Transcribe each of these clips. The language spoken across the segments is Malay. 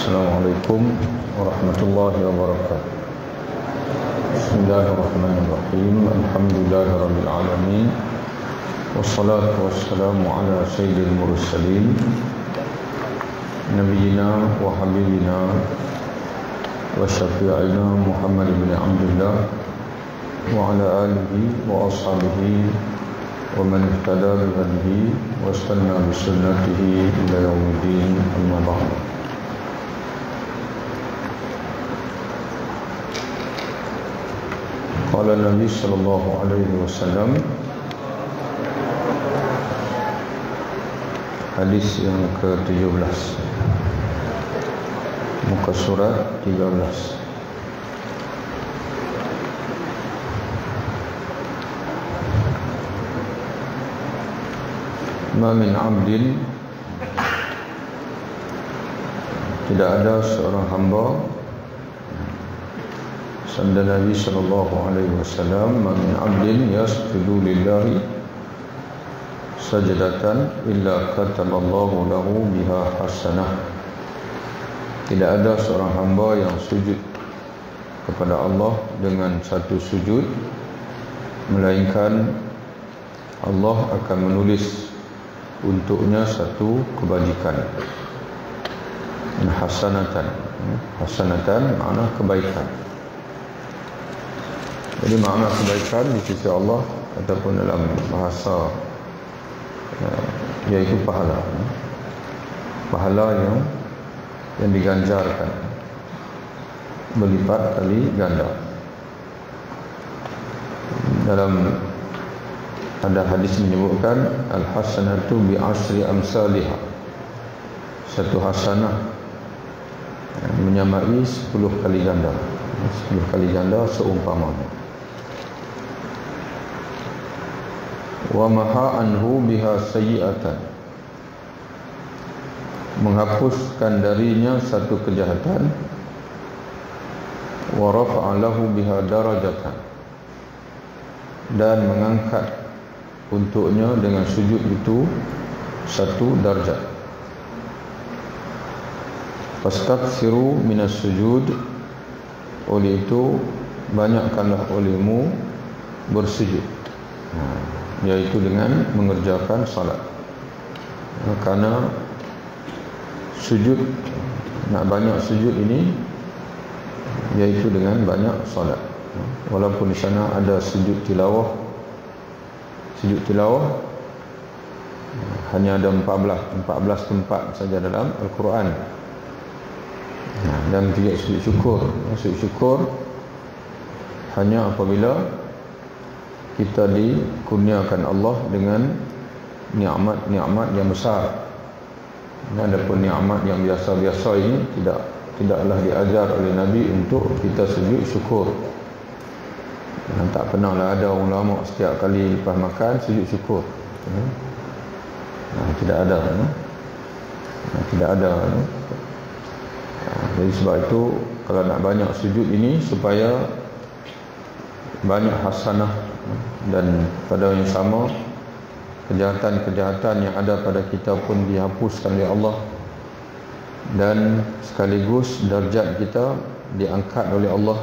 Assalamualaikum warahmatullahi wabarakatuh. Bismillahirrahmanirrahim. Alhamdulillahirabbil alamin. Wassalatu wassalamu ala sayyidil mursalin nabiyyina wa habibina wa syafi'ina Muhammad bin Abdullah wa ala alihi wa ashabihi wa man ihtada bi hadihi wa istanna bi sunnatihi ila yaumiddin. Amma ba'd. Qala Nabi sallallahu alaihi wasallam, hadis yang ke-17, muka surat 13. Ma min abdin, tidak ada seorang hamba, sabda Nabi sallallahu alaihi wasallam, ma min abdin yasjudu lillahi sajdatan illa kataballahu lahu biha hasanah. Tidak ada seorang hamba yang sujud kepada Allah dengan satu sujud, melainkan Allah akan menulis untuknya satu kebajikan. Hasanatan, hasanatan makna kebaikan. Jadi makna kebaikan di sisi Allah ataupun dalam bahasa iaitu pahala. Pahala yang diganjarkan berlipat kali ganda. Dalam ada hadis menyebutkan al-hasanatu bi asri amsalihha. Satu hasanah menyamai 10 kali ganda. 10 kali ganda seumpamanya. Wa maha anhu biha sayyi'atan, menghapuskan darinya satu kejahatan. Wa rafa'a lahu biha darajatan, dan mengangkat untuknya dengan sujud itu satu darjat. Fastaghfiru minas sujud, oleh itu banyakkanlah olehmu bersujud, yaitu dengan mengerjakan salat. Karena sujud, nak banyak sujud ini yaitu dengan banyak salat. Walaupun di sana ada sujud tilawah, sujud tilawah hanya ada 14 tempat saja dalam Al-Quran. Dan juga sujud syukur. Sujud syukur hanya apabila kita dikurniakan Allah dengan nikmat-nikmat yang besar. Adapun nikmat yang biasa-biasa ini tidaklah diajar oleh Nabi untuk kita sujud syukur. Tak pernahlah ada orang ulama setiap kali lepas makan sujud syukur. Tidak ada. Tidak ada. Jadi sebab itu kalau nak banyak sujud ini supaya banyak hasanah, dan pada yang sama kejahatan-kejahatan yang ada pada kita pun dihapuskan oleh Allah, dan sekaligus darjat kita diangkat oleh Allah.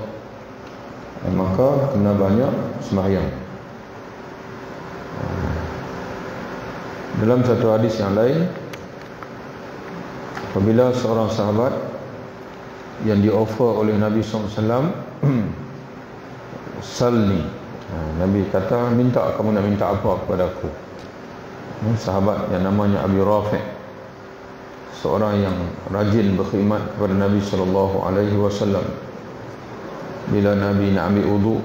Maka kena banyak sembahyang. Dalam satu hadis yang lain, apabila seorang sahabat yang di-offer oleh Nabi SAW, salni, Nabi kata, minta, kamu nak minta apa kepada aku? Sahabat yang namanya Abi Rafi', seorang yang rajin berkhidmat kepada Nabi SAW. Bila Nabi nak ambil wudu,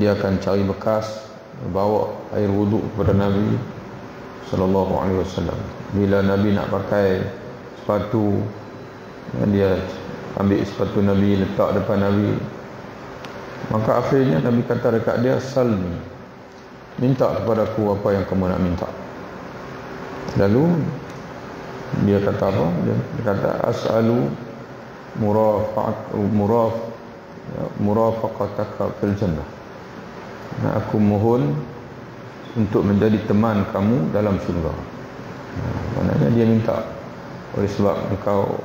dia akan cari bekas, bawa air wudu kepada Nabi SAW. Bila Nabi nak pakai sepatu, dia ambil sepatu Nabi, letak depan Nabi. Maka akhirnya Nabi kata dekat dia, salni, minta kepada aku apa yang kamu nak minta. Lalu dia kata apa? Dia kata, as'alu murafaqataka fil jannah. Aku mohon untuk menjadi teman kamu dalam syurga. Maknanya dia minta, oleh sebab engkau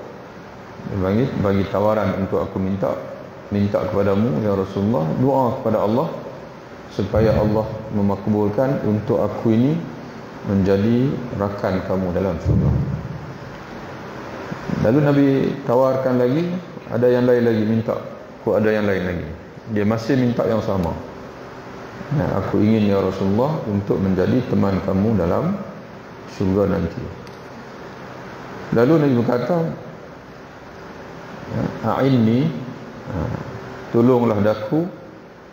Dia bagi tawaran untuk aku minta kepadamu ya Rasulullah, doa kepada Allah supaya Allah memakbulkan untuk aku ini menjadi rakan kamu dalam surga. Lalu Nabi tawarkan lagi, ada yang lain lagi minta, ada yang lain lagi. Dia masih minta yang sama. Aku ingin ya Rasulullah untuk menjadi teman kamu dalam syurga nanti. Lalu Nabi berkata, a'inni, tolonglah daku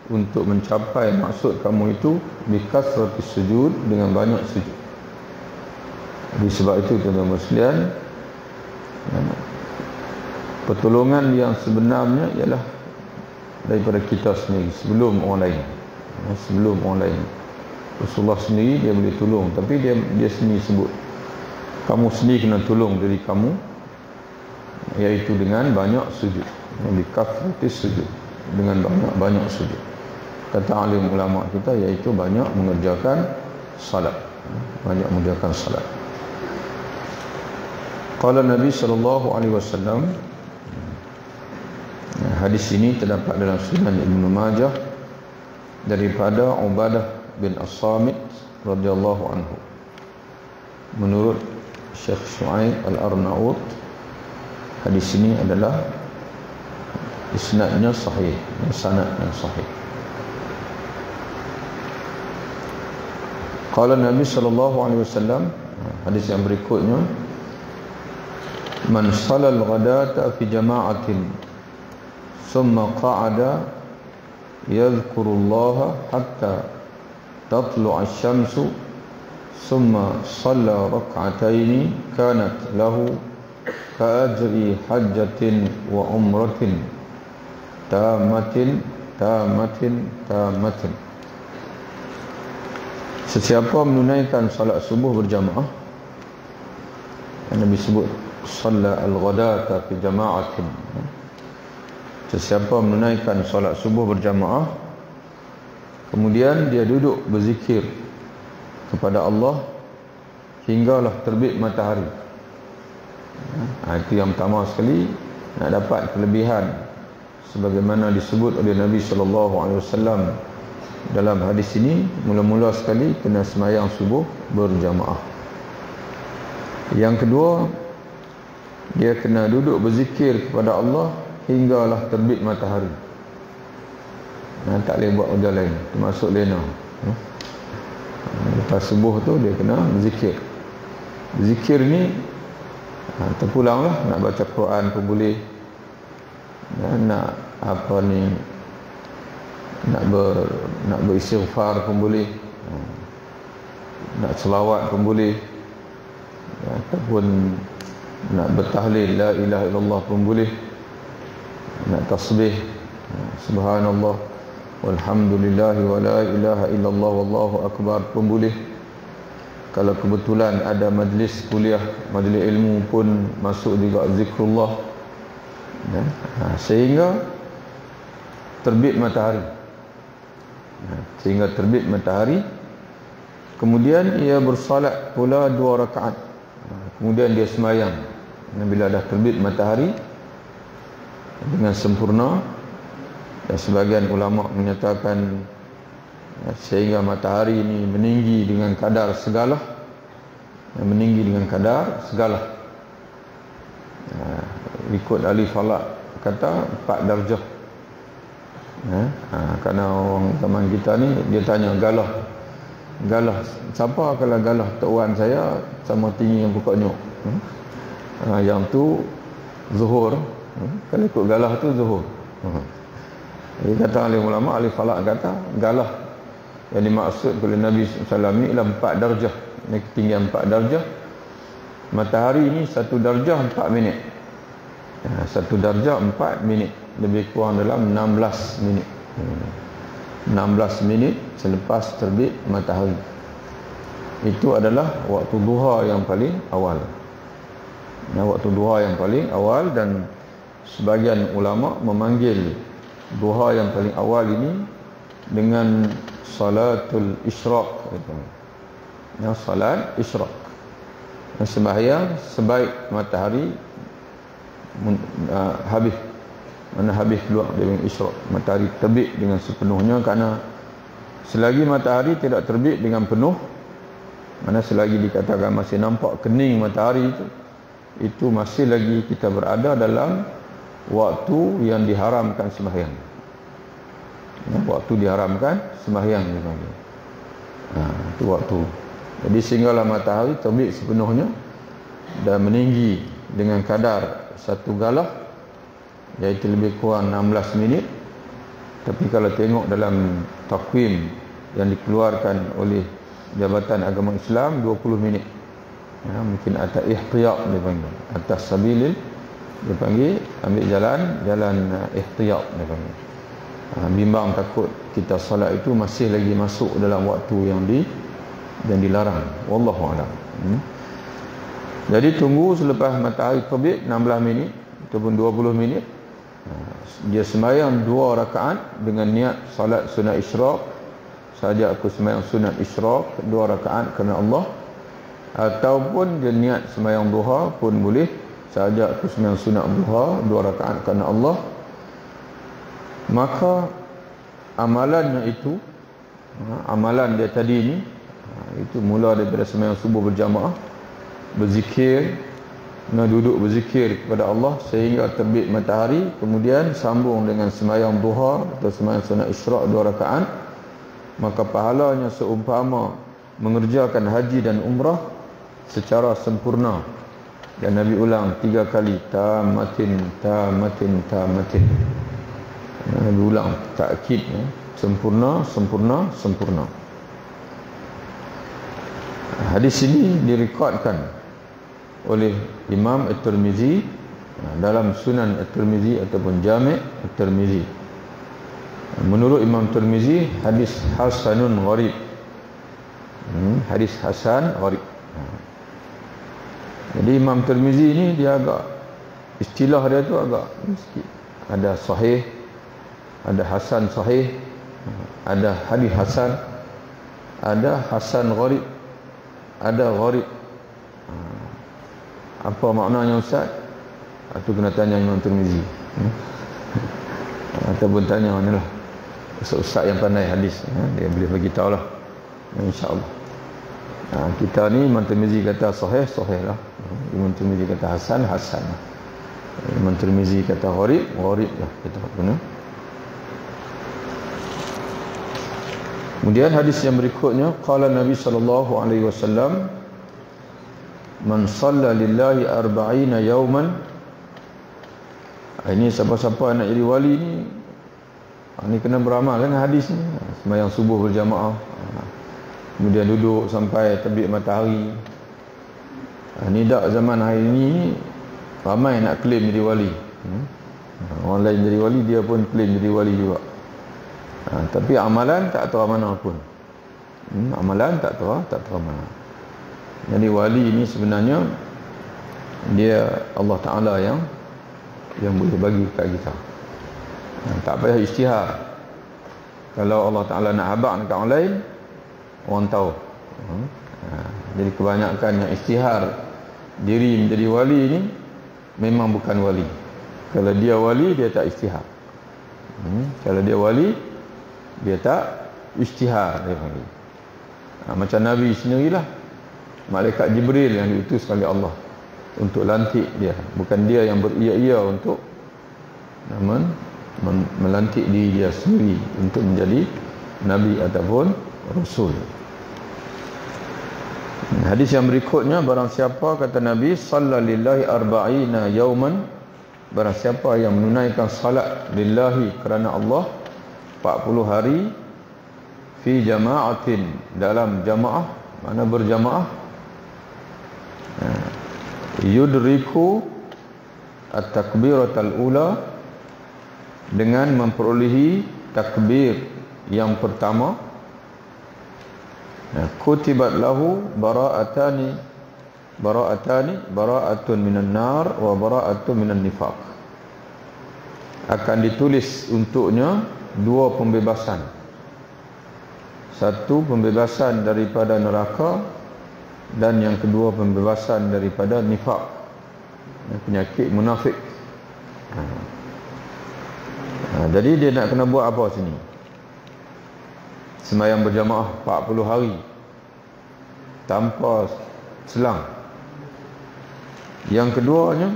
untuk mencapai maksud kamu itu bikasratis sujud, dengan banyak sujud. Jadi sebab itu tuan-tuan sekalian, pertolongan yang sebenarnya ialah daripada kita sendiri sebelum orang lain. Rasulullah sendiri dia boleh tolong, tapi dia sendiri sebut kamu sendiri kena tolong diri kamu, iaitu dengan banyak sujud. Bikasratis sujud, dengan banyak sujud. Kata alim ulama kita, iaitu banyak mengerjakan salat. Qala Nabi SAW, hadis ini terdapat dalam Sunan Ibnu Majah daripada Ubadah bin As-Samit radhiyallahu anhu. Menurut Syekh Syuaib Al-Arnaut, hadis ini adalah isnadnya sahih, sanadnya sahih. Qala Nabi SAW, hadis yang berikutnya, man salal ghadata fi jama'atin thumma qa'ada yadhkurullaha hatta tatlu'a asy-syamsu thumma shalla rak'ataini kanat lahu ka'ajri hajjatin wa umratin tamatin. Sesiapa menunaikan salat subuh berjamaah, Nabi sebut shalla al-ghadata fi jama'atin. Sesiapa menunaikan salat subuh berjamaah, kemudian dia duduk berzikir kepada Allah hinggalah terbit matahari. Itu yang pertama sekali, nak dapat kelebihan sebagaimana disebut oleh Nabi SAW dalam hadis ini. Mula-mula sekali kena semayang subuh berjamaah. Yang kedua, dia kena duduk berzikir kepada Allah hinggalah terbit matahari. Tak boleh buat benda lain, termasuk lena. Lepas subuh tu dia kena berzikir. Zikir ni terpulanglah, nak baca Quran pun boleh, nak nak beristighfar pun boleh, nak selawat pun boleh, ataupun nak bertahlil la ilaha illallah pun boleh, nak tasbih subhanallah walhamdulillahi wa la ilaha illallah wallahu akbar pun boleh. Kalau kebetulan ada majlis kuliah, majlis ilmu pun masuk juga zikrullah, sehingga terbit matahari. Kemudian ia bersalat pula 2 rakaat. Kemudian dia semayang. Bila dah terbit matahari dengan sempurna, dan sebagian ulama menyatakan sehingga matahari ini meninggi dengan kadar segala, ikut ahli falak kata 4 darjah. Kerana orang teman kita ni dia tanya galah siapa? Kalau galah Tok Wan saya sama tinggi yang pokok nyok. Yang tu zuhur. Kalau ikut galah tu zuhur. Jadi kata ahli ulama, ahli falak kata galah yang dimaksud oleh Nabi SAW ni ialah 4 darjah. Ini ketinggian 4 darjah. Matahari ini 1 darjah 4 minit. 1 darjah 4 minit, lebih kurang dalam 16 minit. 16 minit selepas terbit matahari. Itu adalah waktu duha yang paling awal. Dan sebagian ulama memanggil duha yang paling awal ini dengan salatul isyraq. Salat isyraq, sembahyang sebaik matahari habis, mana habis keluar dari isyraq, matahari terbit dengan sepenuhnya. Kerana selagi matahari tidak terbit dengan penuh, mana selagi dikatakan masih nampak kening matahari itu masih lagi kita berada dalam waktu yang diharamkan sembahyang. Waktu diharamkan sembahyang dipanggil. Itu waktu. Jadi sehinggalah matahari terbit sepenuhnya dan meninggi dengan kadar satu galah, iaitu lebih kurang 16 minit. Tapi kalau tengok dalam takwim yang dikeluarkan oleh Jabatan Agama Islam, 20 minit. Mungkin atas ihtiyat dia panggil, atas sabilil dia panggil, ambil jalan ihtiyat dia panggil. Bimbang takut kita salat itu masih lagi masuk dalam waktu yang dilarang. Wallahu a'lam. Jadi tunggu selepas matahari terbit 16 minit ataupun 20 minit. Dia sembahyang 2 rakaat dengan niat salat sunat isyraq. Saja aku sembahyang sunat isyraq 2 rakaat kerana Allah, ataupun dia niat sembahyang duha pun boleh. Saja aku sembahyang sunat duha 2 rakaat kerana Allah. Maka amalannya itu, amalan dia tadi ni, itu mula daripada sembahyang subuh berjamaah, berzikir, duduk berzikir kepada Allah sehingga terbit matahari, kemudian sambung dengan sembahyang duha atau sembahyang sunat isyraq 2 rakaat, maka pahalanya seumpama mengerjakan haji dan umrah secara sempurna. Dan Nabi ulang 3 kali, tamatin tamatin tamatin. Nabi ulang takkid, sempurna sempurna sempurna. Hadis ini direkodkan oleh Imam At-Tirmizi dalam Sunan At-Tirmizi ataupun Jami' At-Tirmizi. Menurut Imam Tirmizi, hadis hasanun gharib. Hadis hasan gharib. Jadi Imam Tirmizi ni dia agak, istilah dia tu agak sikit. Ada sahih, ada hasan sahih, ada hadis hasan, ada hasan gharib, ada gharib. Apa maknanya Ustaz? Itu kena tanya Imam Tirmizi. Ataupun tanya manalah ustaz yang pandai hadis, dia boleh bagi tahu lah, insya-Allah. Kita ni Imam Tirmizi kata sahih, sahih lah. Imam Tirmizi kata hasan, hasan. Imam Tirmizi kata gharib, gharib lah kita guna. Kemudian hadis yang berikutnya, qala Nabi sallallahu alaihi wasallam, man shalla lillahi 40 yawman. Ini siapa-siapa nak jadi wali ni, ini kena beramal kan hadis ni. Sembahyang subuh berjamaah, kemudian duduk sampai terbit matahari. Ni dak zaman hari ni ramai nak claim jadi wali. Orang lain jadi wali, dia pun claim jadi wali juga. Tapi amalan tak tahu mana pun. Amalan tak tahu mana. Jadi wali ini sebenarnya dia Allah Ta'ala yang boleh bagi kat kita. Tak payah ijtihad. Kalau Allah Ta'ala nak habaq dekat orang lain, orang tahu. Jadi kebanyakan yang ijtihad diri menjadi wali ni memang bukan wali. Kalau dia wali, dia tak ijtihad. Kalau dia wali, dia tak ijtihad, dia panggil. Macam Nabi sendirilah, malaikat Jibril yang diutus oleh Allah untuk lantik dia. Bukan dia yang beria-ia untuk melantik diri dia sendiri untuk menjadi Nabi ataupun Rasul. Hadis yang berikutnya, barang siapa, kata Nabi, shalla lillahi 40 yawman, barang siapa yang menunaikan salat lillahi kerana Allah 40 hari, fi jama'atin, dalam jamaah, mana berjamaah, yudriku at-takbiratul ula, dengan memperolehi takbir yang pertama, kutibat lahu bara'atun minan nar wa bara'atun minan nifaq. Akan ditulis untuknya 2 pembebasan. Satu, pembebasan daripada neraka, dan yang kedua, pembebasan daripada nifaq, penyakit munafik. Jadi dia nak kena buat apa sini? Sembahyang berjamaah 40 hari tanpa selang. Yang keduanya,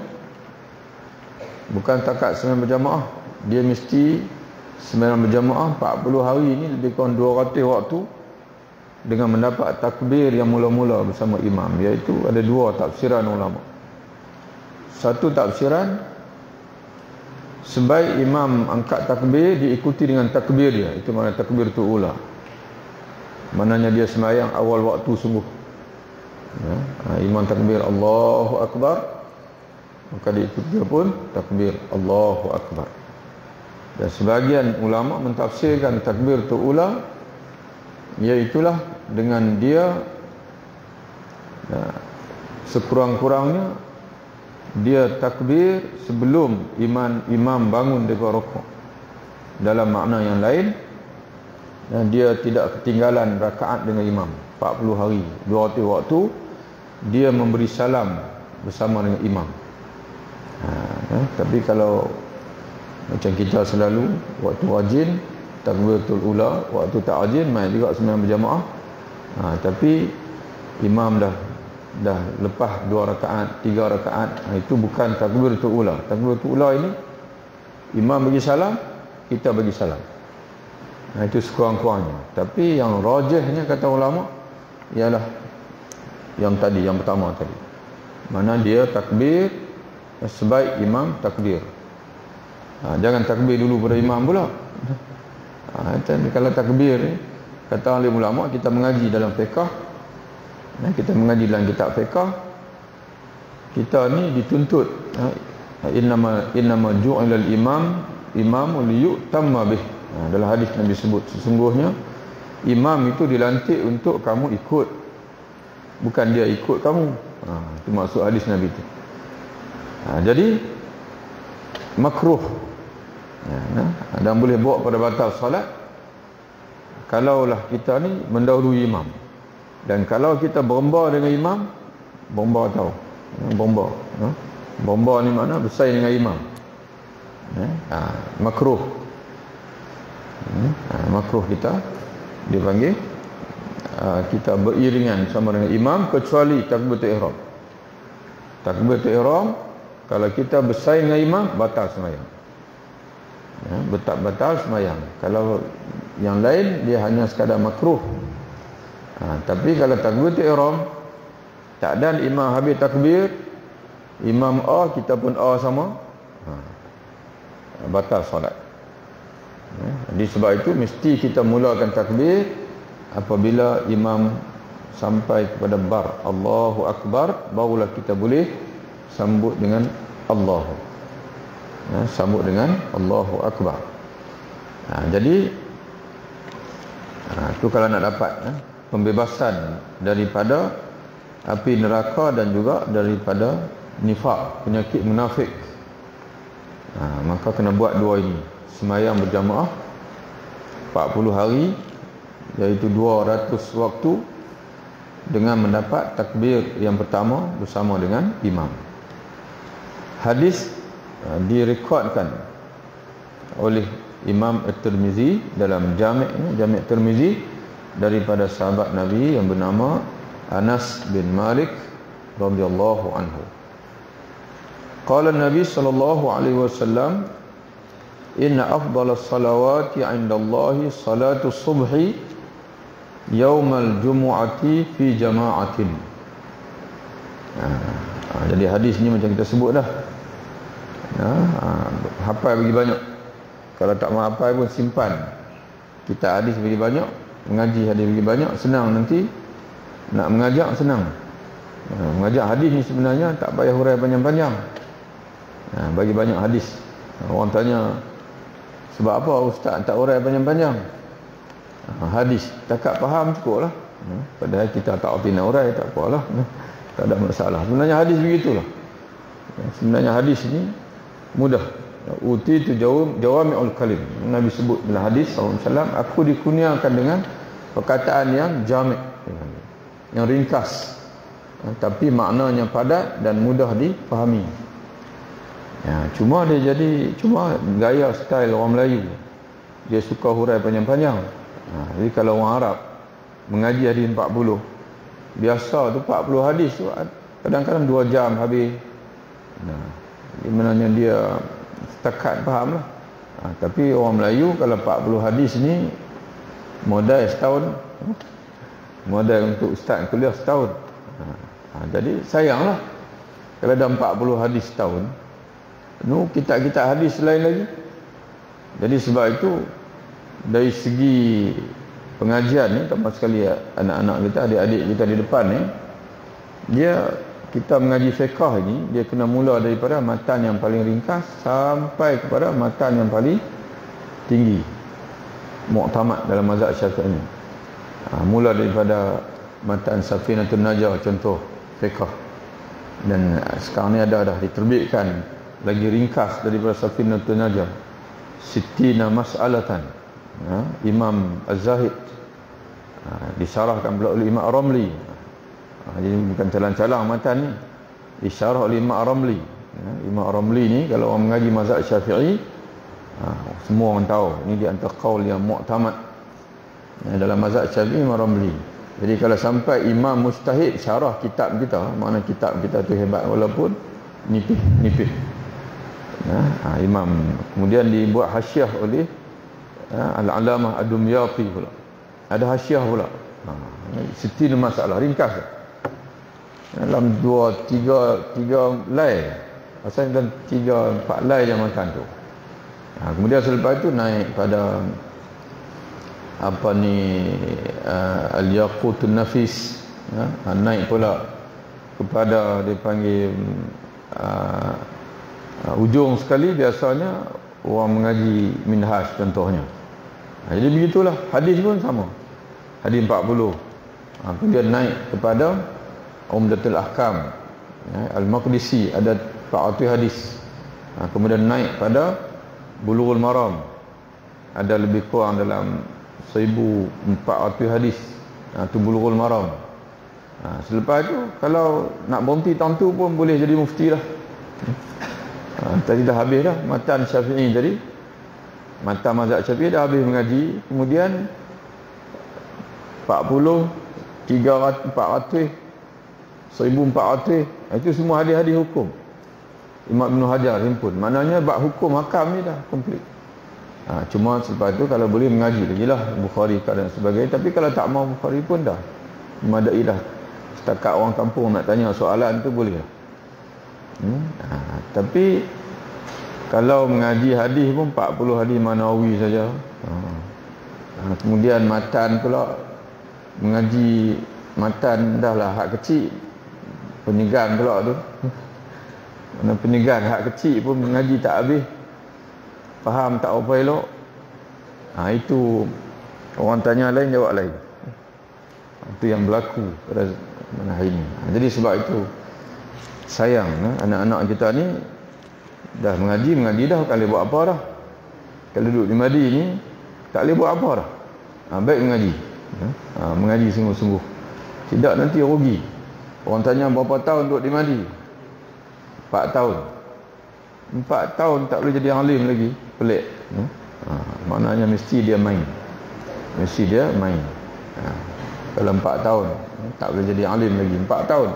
bukan takat sembahyang berjamaah, dia mesti sembahyang berjamaah 40 hari ini lebih kurang 200 waktu dengan mendapat takbir yang mula-mula bersama imam. Iaitu ada dua tafsiran ulama. Satu tafsiran, sebaik imam angkat takbir, diikuti dengan takbir dia. Itu makna takbir tu ula. Maknanya dia sembahyang awal waktu sungguh. Imam takbir Allahu Akbar, maka diikuti dia pun takbir Allahu Akbar. Dan sebahagian ulama mentafsirkan takbir tu ula, iaitulah dengan dia sekurang-kurangnya dia takbir sebelum imam bangun daripada rukuk. Dalam makna yang lain, dan dia tidak ketinggalan rakaat dengan imam 40 hari 200 waktu, dia memberi salam bersama dengan imam. Tapi kalau macam kita selalu waktu wajin takbiratul ula, waktu tak wajin main juga sembahyang berjamaah. Tapi imam dah lepas 2 rakaat, 3 rakaat, itu bukan takbiratul ula. Takbiratul ula ini imam bagi salam, kita bagi salam. Itu sekurang-kurangnya. Tapi yang rajihnya kata ulama ialah yang tadi, yang pertama tadi. Mana dia takbir sebaik imam takbir. Jangan takbir dulu pada imam pula. Kalau takbir ni, kata alim ulama, kita mengaji dalam fiqh, kita mengaji dalam kitab fiqh, kita ni dituntut innama ju'ila al-imam liyutamma bih. Dalam hadis Nabi sebut, sesungguhnya imam itu dilantik untuk kamu ikut, bukan dia ikut kamu. Itu maksud hadis Nabi itu. Jadi makruh, dan boleh bawa pada batal solat kalaulah kita ni mendahului imam. Dan kalau kita berembar dengan imam, berembar tahu, berembar ni makna bersaing dengan imam, makruh. Makruh kita dipanggil kita beriringan sama dengan imam, kecuali takbiratul ihram. Takbiratul ihram, kalau kita bersaing dengan imam, batal sembahyang. Batal sembahyang. Kalau yang lain dia hanya sekadar makruh. Tapi kalau takbiratul ihram, tak ada imam habis takbir, imam A, kita pun A sama, batal solat. Jadi sebab itu mesti kita mulakan takbir apabila imam sampai kepada bar Allahu Akbar, barulah kita boleh sambut dengan Allah. Sambut dengan Allahu Akbar. Jadi itu kalau nak dapat pembebasan daripada api neraka dan juga daripada nifak, penyakit munafik, maka kena buat dua ini. Sembahyang berjamaah 40 hari, iaitu 200 waktu, dengan mendapat takbir yang pertama bersama dengan imam. Hadis direkodkan oleh Imam At-Tirmizi dalam Jami' Tirmizi daripada sahabat Nabi yang bernama Anas bin Malik radhiyallahu anhu. Qala Nabi sallallahu alaihi wasallam, inna afdalas salawati 'indallahi salatu subhi yaumal jumu'ati fi jama'atin. Jadi hadis ni macam kita sebut dah. Hafal bagi banyak. Kalau tak mahu hafal pun simpan. Kita hadis bagi banyak, mengaji hadis bagi banyak, senang nanti nak mengajak senang. Mengajak hadis ni sebenarnya tak payah huraian panjang-panjang. Bagi banyak hadis. Orang tanya, sebab apa ustaz tak urai panjang-panjang? Hadis takat faham cukup lah. Padahal kita tak erti nak urai, tak apalah, tak ada masalah. Sebenarnya hadis begitulah. Sebenarnya hadis ni mudah. Utitu jawami'ul kalim. Nabi sebut dalam hadis SAW, aku dikurniakan dengan perkataan yang jami', yang ringkas, tapi maknanya padat dan mudah difahami. Ya, cuma gaya style orang Melayu. Dia suka hurai panjang-panjang. Jadi kalau orang Arab mengaji hadis 40, biasa tu 40 hadis tu kadang-kadang 2 jam habis. Sebenarnya dia setakat faham lah. Tapi orang Melayu kalau 40 hadis ni modal setahun, modal untuk ustaz kuliah setahun. Jadi sayanglah kalau dah 40 hadis setahun, kitab-kitab hadis lain lagi. Jadi sebab itu dari segi pengajian ni, termasuk sekali anak-anak kita, adik-adik kita di depan ni, kita mengaji fiqh ini, dia kena mula daripada matan yang paling ringkas sampai kepada matan yang paling tinggi, mu'tamad dalam mazhab Syafi'i. Mula daripada matan Safinatun Najah contoh fiqh, dan sekarang ni dah diterbitkan lagi ringkas daripada Safinatun Najah, Sittina Mas'alatan, Imam Az-Zahid, disyarahkan pula oleh Imam Ramli. Jadi bukan calang-calang matan ni, disyarah oleh Imam Ramli. Imam Ramli ni kalau orang mengaji mazhab Syafi'i, semua orang tahu ini di antara qaul yang mu'tamad dalam mazhab Syafi'i, Imam Ramli. Jadi kalau sampai imam mujtahid syarah kitab kita, makna kitab kita tu hebat walaupun nipis. Imam kemudian dibuat hasyiah oleh Al-Alamah Ad-Dumyati pula. Ada hasyiah pula. Sittin masalah ringkas. Dalam 2-3 lay. Pasal dalam 3-4 lay dia makan tu. Kemudian selepas itu naik pada Al-Yaqutun Nafis. Naik pula kepada dipanggil ujung sekali biasanya orang mengaji Minhaj contohnya. Jadi begitulah, hadis pun sama. Hadis 40. Kemudian naik kepada Umdatul Ahkam, Al-Maqdisi ada 400 hadis. Kemudian naik pada Bulughul Maram, ada lebih kurang dalam 1400 hadis. Itu Bulughul Maram. Selepas itu kalau nak berhenti tahun tu pun boleh jadi mufti lah. Tadi dah habis dah matan Syafi'i tadi. Matan mazhab Syafi'i dah habis mengaji. Kemudian 40, 300, 400, 1400, itu semua hadis-hadis hukum. Imam Ibn Hajar himpun. Maknanya bab hukum hakam ni dah komplit. Cuma selepas tu kalau boleh mengaji lagi lah Bukhari dan sebagainya. Tapi kalau tak mau Bukhari pun dah memadai dah. Setakat orang kampung nak tanya soalan tu boleh lah. Tapi kalau mengaji hadis pun 40 hadis Manawi saja. Kemudian matan pula, mengaji matan dah lah hak kecil, penyegan pula tu. Mana penyegan hak kecil pun mengaji tak habis, faham tak apa elok. Itu orang tanya lain jawab lain. Itu yang berlaku pada zaman hari ini. Jadi sebab itu sayang anak-anak kita ni dah mengaji dah, tak boleh buat apa dah. Kalau duduk di Madi ni tak boleh buat apa dah. Baik mengaji. Mengaji sungguh-sungguh. Tidak nanti rugi. Orang tanya berapa tahun duduk di Madi? 4 tahun. 4 tahun tak boleh jadi alim lagi. Pelik. Maknanya mesti dia main. Mesti dia main. Kalau 4 tahun tak boleh jadi alim lagi. 4 tahun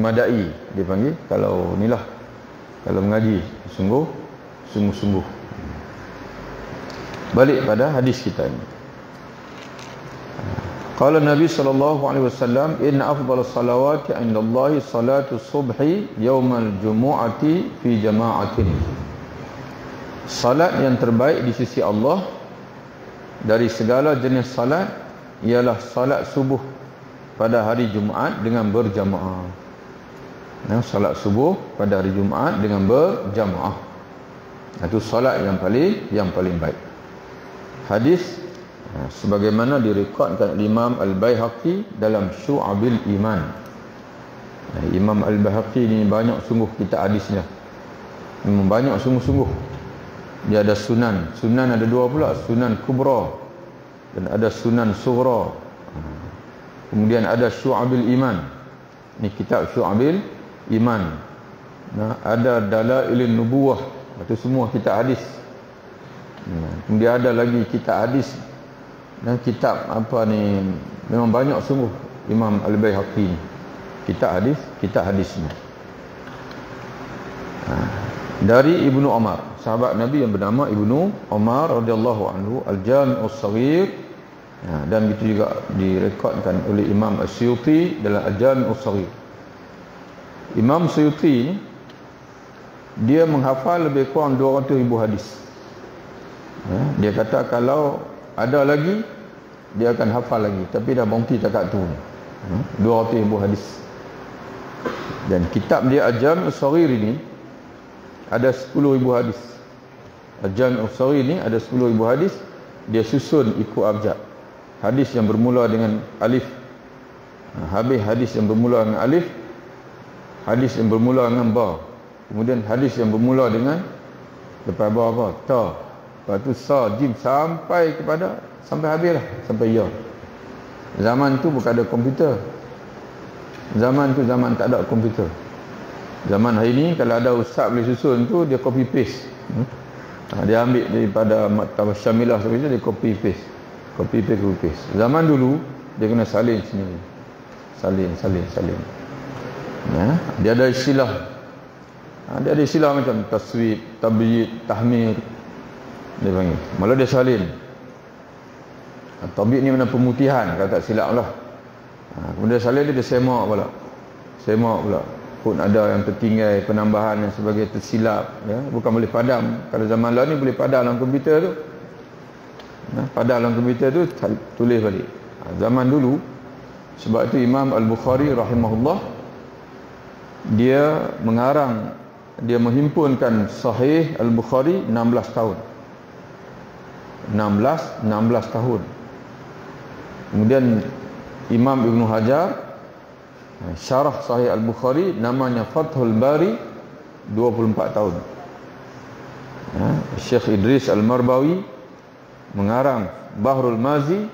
madai dia panggil. Kalau inilah, kalau mengaji sungguh-sungguh. Balik pada hadis kita ini. Qala Nabi sallallahu alaihi wasallam, inna afdhalus salawati 'indallahi salatu subhi yaumal jumu'ati fi jama'atin. Salat yang terbaik di sisi Allah dari segala jenis salat ialah salat subuh pada hari Jumaat dengan berjamaah. Salat subuh pada hari Jumaat dengan berjamaah. Itu salat yang paling baik. Hadis sebagaimana direkodkan Imam Al-Baihaqi dalam Syu'abil Iman. Imam Al-Baihaqi ni banyak sungguh kitab hadisnya. Memang banyak sungguh-sungguh. Dia ada sunan. Sunan ada 2 pula, Sunan Kubra dan ada Sunan Sughra. Kemudian ada Syu'abil Iman. Ni kitab Syu'abil Iman. ada Dalailun Nubuwah, itu semua kitab hadis. Kemudian ada lagi kitab hadis dan kitab apa ni, memang banyak sungguh Imam Al-Baihaqi ni. Kitab hadis ni. Dari Ibnu Umar, sahabat Nabi yang bernama Ibnu Umar radhiyallahu anhu, Al-Jami' As-Saghir. Dan itu juga direkodkan oleh Imam As-Suyuti dalam Al-Jami' As-Saghir. Imam Suyuti ni dia menghafal lebih kurang 200,000 hadis. Dia kata kalau ada lagi dia akan hafal lagi, tapi dah berhenti takat tu. 200,000 hadis. Dan kitab dia Al-Jami' As-Saghir ini ada 10,000 hadis. Al-Jami' As-Saghir ni ada 10,000 hadis. Dia susun ikut abjad. Hadis yang bermula dengan alif, habis hadis yang bermula dengan alif, hadis yang bermula dengan ba, kemudian hadis yang bermula dengan lepas ba apa? Ta, lepas tu sa, jim, sampai habis lah, sampai ya. Zaman tu bukan ada komputer. Zaman tu zaman tak ada komputer. Zaman hari ni kalau ada ustaz boleh susun tu, dia copy paste. Dia ambil daripada Maktabah Syamilah sebagainya, dia copy paste. Copy paste. Zaman dulu dia kena salin sendiri. Salin. Dia ada istilah. Dia ada istilah macam taswib, tabyid, tahmir. Dia panggil. Malah dia salin. Tabyid ni mana pemutihan, kalau tak silap lah. Kemudian salin dia semak pula. Pun ada yang tertinggal, penambahan yang sebagai tersilap, ya, bukan boleh padam. Kalau zaman lalu ni boleh padam dalam komputer tu. Padam dalam komputer tu tulis balik. Zaman dulu, sebab itu Imam Al-Bukhari rahimahullah dia menghimpunkan Sahih Al-Bukhari 16 tahun. 16 tahun. Kemudian Imam Ibn Hajar syarah Sahih Al-Bukhari namanya Fathul Bari, 24 tahun. Syekh Idris Al-Marbawi mengarang Bahrul Mazi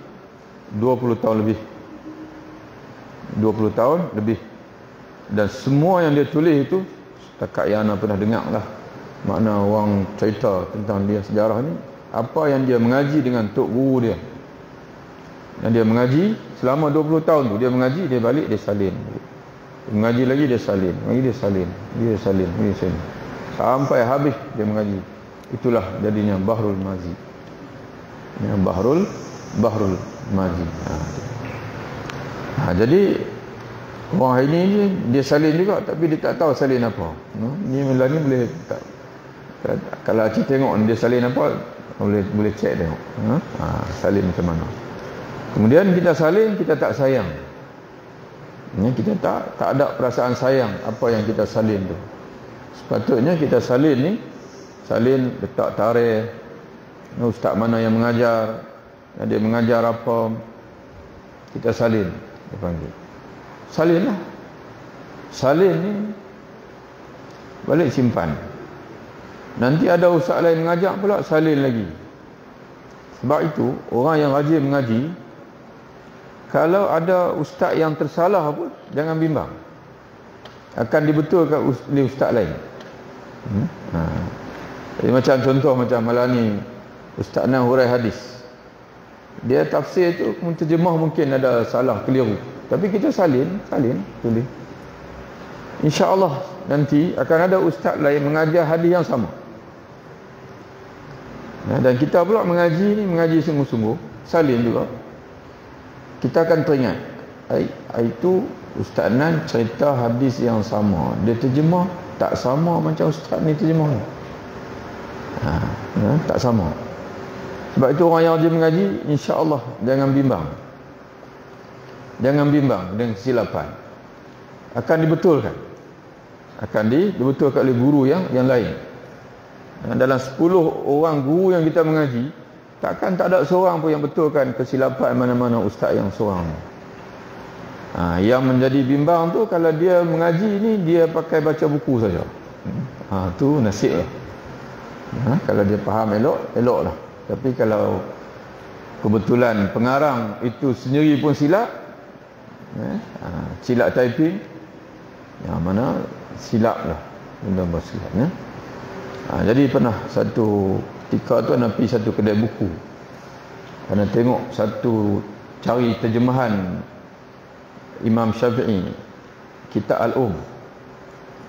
20 tahun lebih. 20 tahun lebih. Dan semua yang dia tulis itu, setakat yang Ana pernah dengar lah, makna orang cerita tentang dia sejarah ni, apa yang dia mengaji dengan tok guru dia. Dan dia mengaji selama 20 tahun tu, dia mengaji, dia balik, dia salin. Mengaji lagi, dia salin. Dia salin. Sampai habis dia mengaji. Itulah jadinya Bahrul Mazi. Ya, Bahrul Mazi. Jadi orang hari ni dia salin juga, tapi dia tak tahu salin apa. Ni boleh tak, kalau Acik tengok dia salin apa, boleh cek tengok. Salin macam mana. Kemudian kita salin, kita tak sayang. Kita tak ada perasaan sayang apa yang kita salin tu. Sepatutnya kita salin ni, salin letak tarikh, ustaz mana yang mengajar, dia mengajar apa, kita salin, dia panggil. Salin lah. Salin ni balik simpan. Nanti ada ustaz lain mengajar pula, salin lagi. Sebab itu orang yang rajin mengaji, kalau ada ustaz yang tersalah pun jangan bimbang, akan dibetulkan oleh ustaz lain. Jadi macam contoh macam malam ni Ustaz Nan hurai hadis, dia tafsir tu terjemah mungkin ada salah, keliru, tapi kita salin tulis. InsyaAllah nanti akan ada ustaz lain mengajar hadis yang sama. Dan kita pula mengaji sungguh-sungguh, salin juga. Kita akan teringat, itu Ustaz Nan cerita hadis yang sama, dia terjemah tak sama macam ustaz ni terjemah. Tak sama. Sebab itu orang yang rajin mengaji, insya-Allah jangan bimbang. Jangan bimbang dengan kesilapan. Akan dibetulkan. Dibetulkan oleh guru yang lain. Dalam 10 orang guru yang kita mengaji, takkan tak ada seorang pun yang betulkan kesilapan mana-mana ustaz yang seorang. Yang menjadi bimbang tu kalau dia mengaji ni dia pakai baca buku saja. Tu nasib lah. Kalau dia faham elok lah. Tapi kalau kebetulan pengarang itu sendiri pun silap, silap typing, yang mana silap lah. Mudah-mudahan bersihat ya. Jadi pernah satu ketika tu nak pergi satu kedai buku. Kerana tengok satu cari terjemahan Imam Syafi'i, Kitab Al-Um.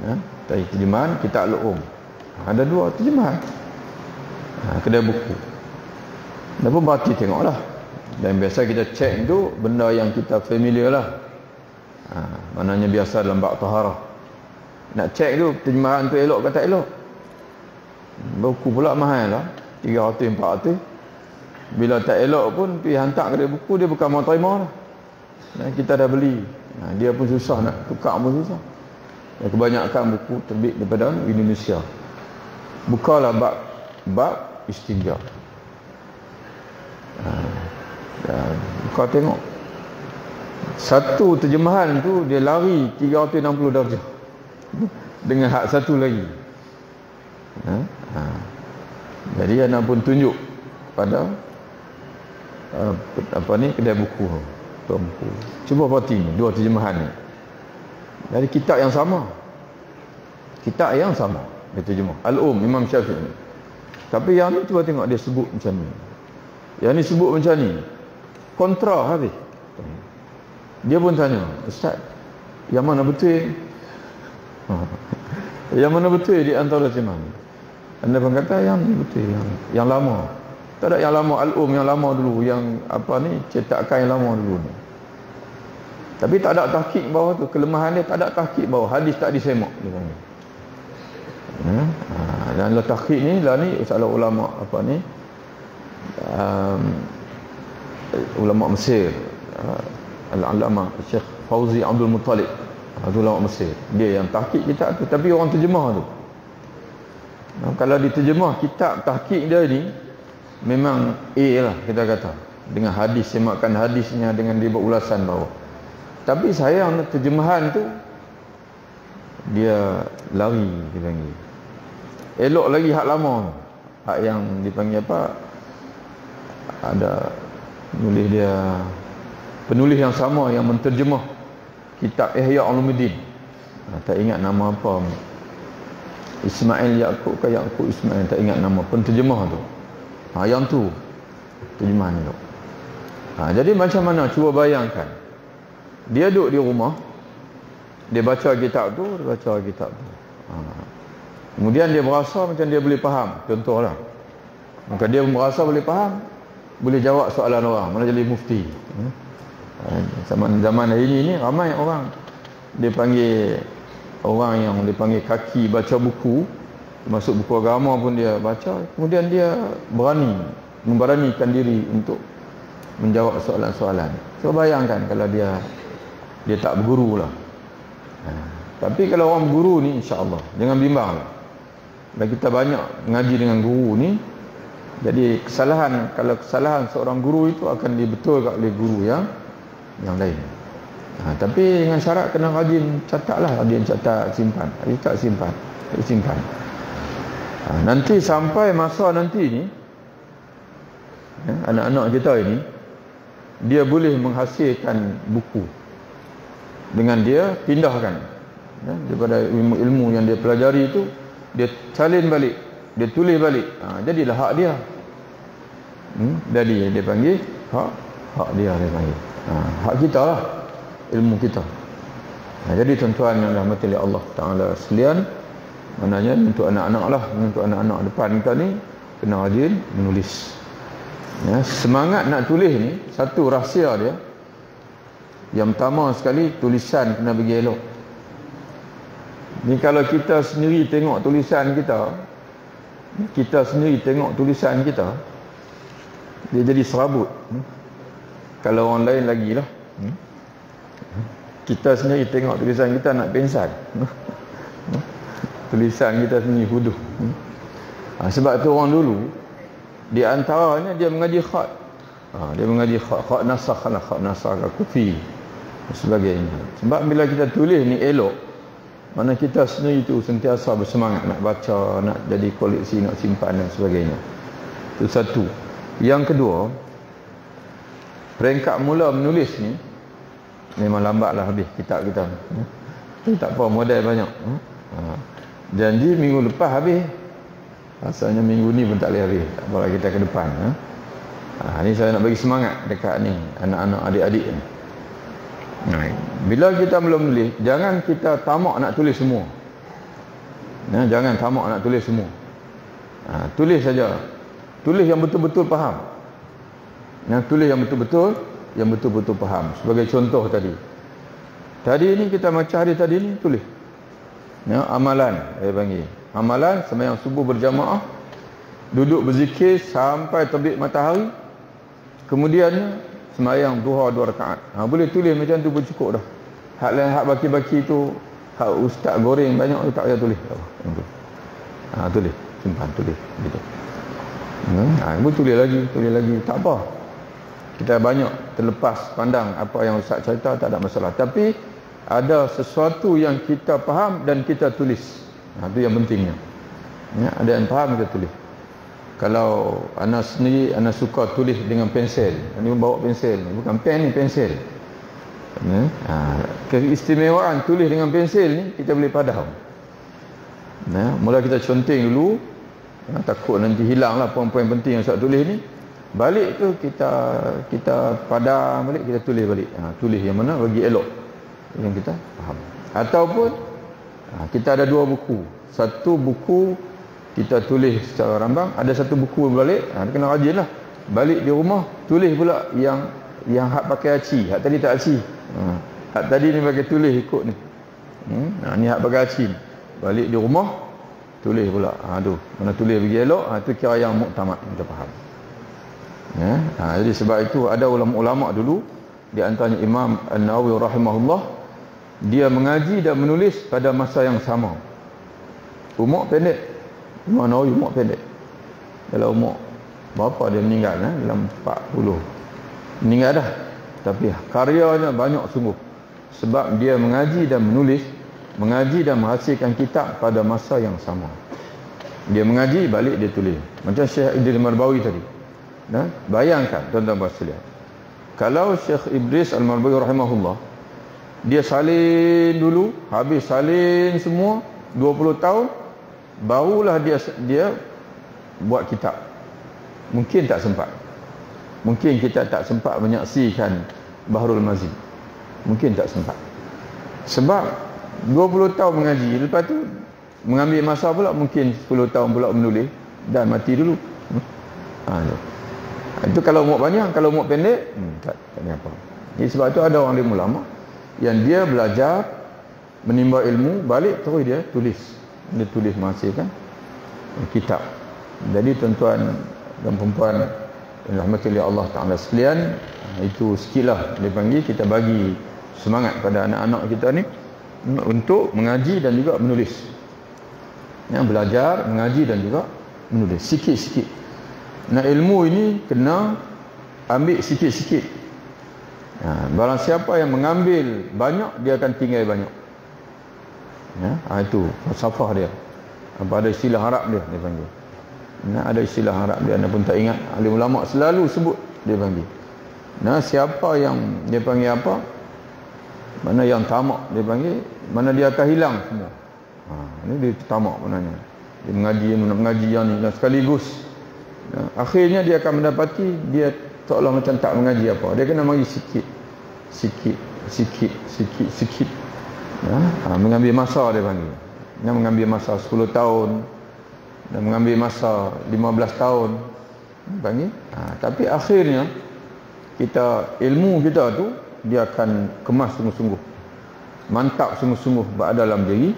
Ya, tadi terjemahan Kitab Al-Um. Ada dua terjemahan. Kedai buku. Dan pun berhati tengoklah. Dan biasa kita cek tu benda yang kita familiar lah. Maknanya biasa dalam bab taharah. Nak cek tu terjemahan tu elok ke tak elok. Buku pula mahal lah, 300 400. Bila tak elok pun pergi hantar kedai buku, dia bukan mau terima lah. Dan kita dah beli. Dia pun susah nak tukar pun susah. Dan kebanyakan buku terbit daripada Indonesia. Bukalah bab istinja. Kau tengok satu terjemahan tu dia lari 360 darjah dengan hak satu lagi. Jadi anak pun tunjuk pada kedai buku buku. Cuba perhati ni dua terjemahan ni. Dari kitab yang sama. Kitab yang sama dia terjemah. Al-Um Imam Syafi'i. Tapi yang ni cuba tengok dia sebut macam ni. Yang ni sebut macam ni. Kontra habis. Dia pun tanya, Ustaz, yang mana betul? Yang mana betul di antara terjemahan ni? Anda pun kata yang ni betul, yang lama. Tak ada yang lama Al-Um yang lama dulu, yang cetakan yang lama dulu ni. Tapi tak ada tahqiq bawah tu, kelemahan dia tak ada tahqiq bawah, hadis tak disemak dia panggil. Dan lah tahqiq ni salah ulama ulama Mesir, Al-Alama Syekh Fauzi Abdul Muttalib, ulama Mesir. Dia yang tahqiq kitab tu, tapi orang terjemah tu. Kalau diterjemah kitab tahqiq dia ni memang A lah kita kata, dengan hadis, semakan hadisnya, dengan dia buat ulasan bawah. Tapi sayang terjemahan tu dia lari dipanggil. Elok lagi hak lama, hak yang dipanggil ada penulis yang sama yang menterjemah kitab Ihya Ulumuddin. Tak ingat nama apa, Ismail Yaqub ke Yaqub Ismail, tak ingat nama penterjemah tu. Yang tu terjemahan tu. Jadi macam mana, cuba bayangkan, dia duduk di rumah, dia baca kitab tu, kemudian dia berasa macam dia boleh faham, contohlah. Maka dia merasa boleh faham, boleh jawab soalan orang, mana jadi mufti. Zaman hari ini ramai orang orang yang dipanggil kaki baca buku, masuk buku agama pun dia baca, kemudian dia memberanikan diri untuk menjawab soalan-soalan. So bayangkan kalau dia tak berguru lah. Tapi kalau orang berguru ni, insya-Allah jangan bimbang lah. Dan kita banyak mengaji dengan guru ni, jadi kalau kesalahan seorang guru itu akan dibetulkan oleh guru yang lain. Tapi dengan syarat kena rajin catatlah, rajin catat, simpan. Simpan. Nanti sampai masa nanti ni, anak-anak kita ini, dia boleh menghasilkan buku dengan dia pindahkan daripada ilmu yang dia pelajari itu, dia salin balik, dia tulis balik. Jadilah hak dia. Jadi dia panggil hak dia panggil. Hak kita lah, ilmu kita. Jadi tuan-tuan yang dirahmati oleh Allah Ta'ala sekalian, maknanya untuk anak-anak lah, untuk anak-anak depan kita ni kena rajin menulis. Semangat nak tulis ni, satu rahsia dia, yang pertama sekali, tulisan kena bagi elok. Ni kalau kita sendiri tengok tulisan kita, dia jadi serabut. Kalau orang lain lagi lah, kita sendiri tengok tulisan kita nak pengsan. Tulisan kita sendiri huduh. Sebab tu orang dulu, di antaranya dia mengaji khat. Dia mengaji khat nasakh lah, khat nasakh, kufi dan sebagainya. Sebab bila kita tulis ni elok, mana kita sendiri tu sentiasa bersemangat nak baca, nak jadi koleksi, nak simpan dan sebagainya. Itu satu. Yang kedua, peringkat mula menulis ni memang lambatlah habis kitab kita. Tak apa, modal banyak. Janji minggu lepas habis. Rasanya minggu ni pun tak boleh habis. Tak apalah, kita ke depan. Ni saya nak bagi semangat dekat ni anak-anak, adik-adik ni. Bila kita belum tulis, jangan kita tamak nak tulis semua. Jangan tamak nak tulis semua. Tulis saja. Tulis yang betul-betul faham. Tulis yang betul-betul faham. Sebagai contoh tadi ni kita macam hari tadi ni tulis. Amalan saya panggil. Amalan sembahyang subuh berjamaah, duduk berzikir sampai terbit matahari. Kemudian sembahyang duha 2 rakaat. Boleh tulis macam tu pun cukup dah. Hak lain, hak baki-baki tu, hak ustaz goreng banyak tu tak payah tulis. Tulis, simpan, tulis gitu. Tulis lagi, tak apa. Kita banyak terlepas pandang apa yang ustaz cerita, tak ada masalah. Tapi ada sesuatu yang kita faham dan kita tulis. Itu yang pentingnya. Ada yang faham, kita tulis. Kalau anak sendiri, anak suka tulis dengan pensel. Ini bawa pensel, bukan pen ni, pensel. Keistimewaan tulis dengan pensel ni, kita boleh padam. Mula kita conteng dulu. Takut nanti hilang lah poin-poin penting yang saya tulis ni. Balik tu kita padam balik, kita tulis balik. Tulis yang mana bagi elok, yang kita faham. Ataupun kita ada 2 buku. Satu buku kita tulis secara rambang, ada satu buku balik, kena rajin lah. Balik di rumah tulis pula yang hak pakai aci, hak tadi tak aci. Hak tadi ni pakai tulis ikut ni. Ni hak pakai aci. Balik di rumah tulis pula. Tu mana tulis bagi elok, tu kira yang muktamad, kita faham. Jadi sebab itu ada ulama-ulama dulu, di antaranya Imam An-Nawawi rahimahullah, dia mengaji dan menulis pada masa yang sama. Umur pendek. Imam Nawawi umur pendek. Dalam umur berapa dia meninggal? Dalam 40. Meninggal dah. Tapi karyanya banyak sungguh. Sebab dia mengaji dan menulis, mengaji dan menghasilkan kitab pada masa yang sama. Dia mengaji, balik dia tulis. Macam Syekh Idris Al-Marbawi tadi. Bayangkan tuan-tuan sekalian, kalau Syekh Idris Al-Marbawi rahimahullah, dia salin dulu, habis salin semua 20 tahun, barulah dia buat kitab. Mungkin tak sempat. Mungkin kita tak sempat menyaksikan Bahrul Mazid. Mungkin tak sempat. Sebab 20 tahun mengaji, lepas tu mengambil masa pula mungkin 10 tahun pula menulis dan mati dulu. Itu kalau umur panjang. Kalau umur pendek, tak ada apa. Jadi sebab tu ada orang alim ulama yang dia belajar, menimba ilmu, balik terus dia tulis. Dia tulis menghasilkan kitab. Jadi tuan-tuan dan perempuan yang dirahmati oleh Allah Ta'ala sekalian, itu sikitlah dia panggil, kita bagi semangat pada anak-anak kita ni untuk mengaji dan juga menulis. Belajar, mengaji dan juga menulis. Sikit-sikit. Ilmu ini kena ambil sikit-sikit. Barang siapa yang mengambil banyak, dia akan tinggal banyak. Itu falsafah dia. Ada istilah Arab dia panggil. Ada istilah Arab dia, anda pun tak ingat. Alim ulama selalu sebut, dia panggil. Siapa yang dia panggil apa? Mana yang tamak, dia panggil. Mana dia akan hilang semua. Ini dia tamak maknanya. Dia mengaji yang ni dan sekaligus. Akhirnya dia akan mendapati dia seolah macam tak mengaji apa. Dia kena mengaji sikit. Mengambil masa, dia panggil. Mengambil masa 10 tahun dan mengambil masa 15 tahun, panggil. Tapi akhirnya ilmu kita tu dia akan kemas sungguh-sungguh, mantap sungguh-sungguh dalam diri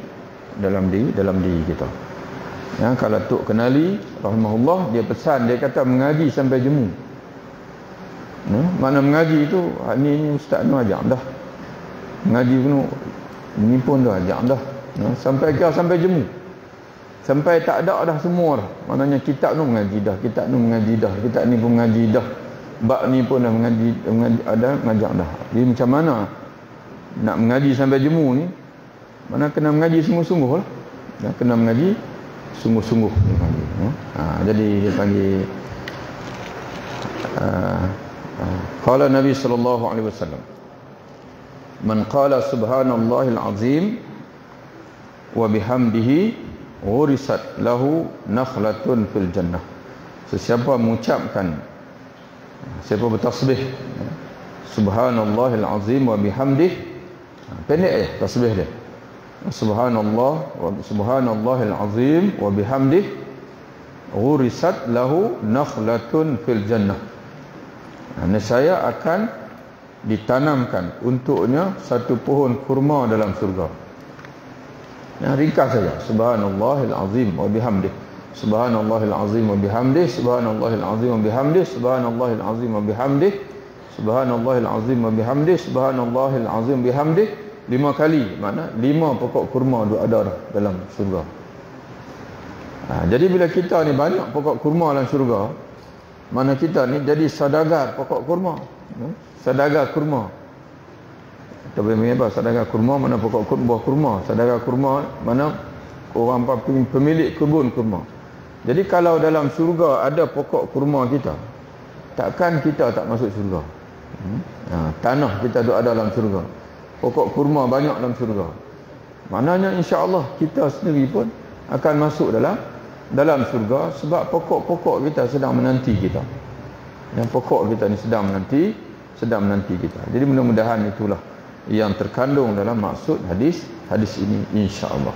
kita. Kalau Tok Kenali rahimahullah, dia pesan, dia kata mengaji sampai jemu. Mana mengaji itu, ni ustaz ni ajak dah. Mengaji ni pun dah ajak dah. Sampai jemu. Sampai tak ada dah semua dah. Maknanya kitab tu mengaji dah, kitab ni mengaji dah, kitab ni pun mengaji dah. Bab ni pun dah mengaji ada ngajak dah. Jadi macam mana nak mengaji sampai jemu ni? Mana kena mengaji sungguh-sungguh lah. Kena mengaji sungguh-sungguh dia panggil. Jadi dia panggil qala Nabi sallallahu alaihi wasallam, man qala subhanallahil azim wa bihamdihi ghurisat lahu nakhlatun fil jannah. Sesiapa mengucapkan, siapa bertasbih subhanallahil azim wa bihamdih, pendek je tasbih dia, subhanallahil azim wa bihamdih ghurisat lahu nakhlatun fil jannah. Nescaya akan ditanamkan untuknya satu pohon kurma dalam surga. Yang ringkas saja, subhanallahil azim wa bihamdih, subhanallahil azim wa bihamdih, subhanallahil azim wa bihamdih, subhanallahil azim wa bihamdih, subhanallahil azim wa bihamdih, subhanallahil azim wa bihamdih, 5 kali. Makna 5 pokok kurma ada dalam surga. Jadi bila kita ni banyak pokok kurma dalam surga, mana kita ni jadi saudagar pokok kurma, saudagar kurma. Kita boleh menyebut saudagar kurma, mana pokok buah kurma, saudagar kurma mana orang pemilik kebun kurma. Jadi kalau dalam surga ada pokok kurma kita, takkan kita tak masuk surga. Tanah kita ada dalam surga, pokok kurma banyak dalam surga. Maknanya insya-Allah kita sendiri pun akan masuk dalam surga, sebab pokok-pokok kita sedang menanti kita. Yang pokok kita ni sedang menanti kita. Jadi mudah-mudahan itulah yang terkandung dalam maksud hadis ini insya-Allah.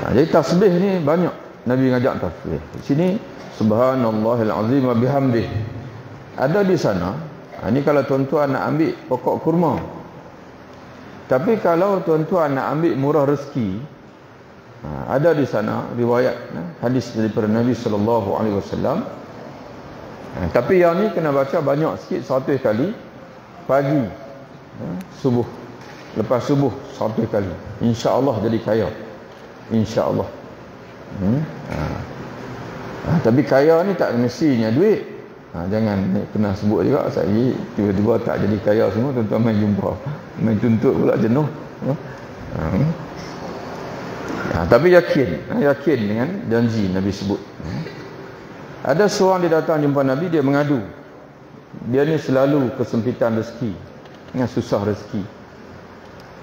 Jadi tasbih ni banyak Nabi ngajak tasbih. Di sini subhanallahil azim wa bihamdih. Ada di sana. Ini kalau tuan-tuan nak ambil pokok kurma. Tapi kalau tuan-tuan nak ambil murah rezeki, ada di sana riwayat hadis daripada Nabi sallallahu alaihi wasallam. Tapi yang ni kena baca banyak sikit, 100 kali pagi, subuh, lepas subuh 100 kali. Insya-Allah jadi kaya. Insya-Allah. Tapi kaya ni tak mestinya duit. Jangan kena sebut juga saya tiba-tiba tak jadi kaya semua, tuan-tuan main jumpa, main tuntut pula jenuh. Tapi yakin dengan janji Nabi sebut. Ada seorang dia datang jumpa Nabi, dia mengadu. Dia ni selalu kesempitan rezeki, susah rezeki.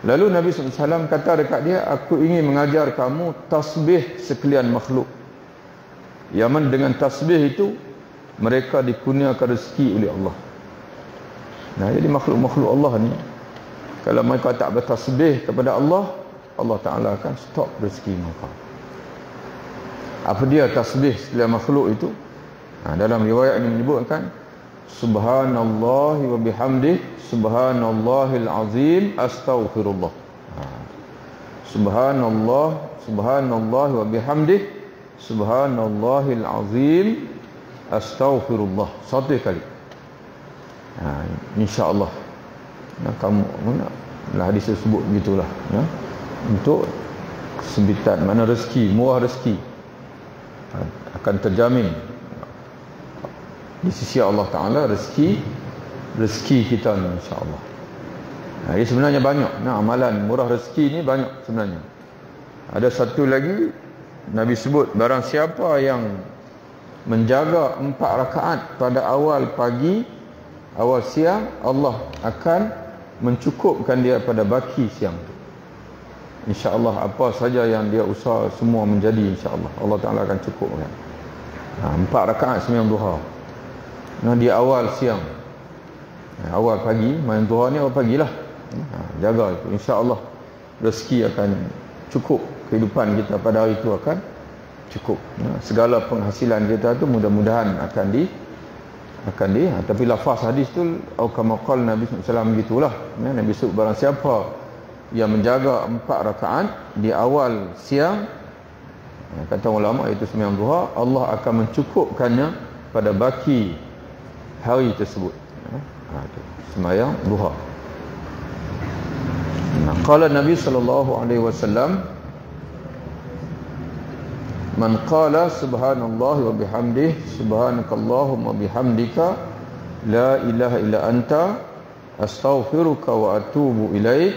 Lalu Nabi SAW kata dekat dia, aku ingin mengajar kamu tasbih sekalian makhluk. Yang mana dengan tasbih itu mereka dikurniakan rezeki oleh Allah. Jadi makhluk-makhluk Allah ni, kalau mereka tak bertasbih kepada Allah, Allah Ta'ala akan stop rezeki mereka. Apa dia tasbih sekalian makhluk itu? Dalam riwayat ini menyebutkan subhanallah wa bihamdih, subhanallahil azim, astaghfirullah. Subhanallah wa bihamdih, subhanallahil azim, astaghfirullah. 100 kali. Insya-Allah. Kamu hadis tersebut begitulah, untuk kesempitan, mana rezeki, murah rezeki akan terjamin di sisi Allah Ta'ala. Rezeki kita ni insya-Allah. Ini sebenarnya banyak. Amalan murah rezeki ni banyak sebenarnya. Ada satu lagi Nabi sebut, barang siapa yang menjaga 4 rakaat pada awal pagi, awal siang, Allah akan mencukupkan dia pada baki siang. InsyaAllah apa saja yang dia usaha semua menjadi, insyaAllah Allah Ta'ala akan cukupkan. 4 rakaat sembahyang duha di awal siang, awal pagi. Main duha ni awal pagi lah. Jaga itu, insyaAllah rezeki akan cukup. Kehidupan kita pada hari itu akan cukup. Segala penghasilan kita tu mudah-mudahan akan di tapi lafaz hadis tu kama qala Nabi SAW gitulah. Nabi sebut barang siapa yang menjaga 4 rakaat di awal siang, kata ulama itu sembahyang duha, Allah akan mencukupkannya pada baki hari tersebut. Sembahyang duha. Qala Nabi sallallahu alaihi wasallam, man qala subhanallah wa bihamdih, subhanakallahumma bihamdika, la ilaha illa anta, astaghfiruka wa atubu ilaik,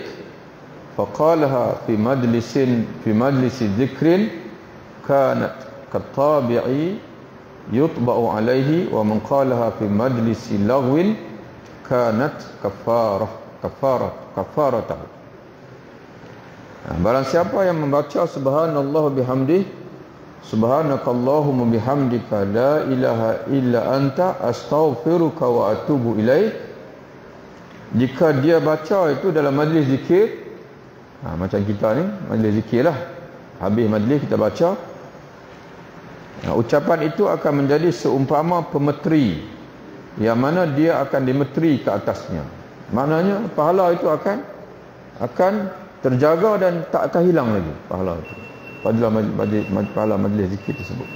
faqalaha fi majlisi dhikrin kanat katabi'i yutba'u alaihi, wa man qalaha fi majlisi laghwin kanat kafaratan. Barang siapa yang membaca subhanallah bihamdih, subhanakallahumma bihamdika la ilaha illa anta astaghfiruka wa atubu ilaik, jika dia baca itu dalam majlis zikir, macam kita ni majlis zikir lah, habis majlis kita baca, ucapan itu akan menjadi seumpama pemeteri yang mana dia akan dimeteri ke atasnya. Maknanya pahala itu akan terjaga dan tak akan hilang lagi pahala itu pada pahala majlis zikir tersebut.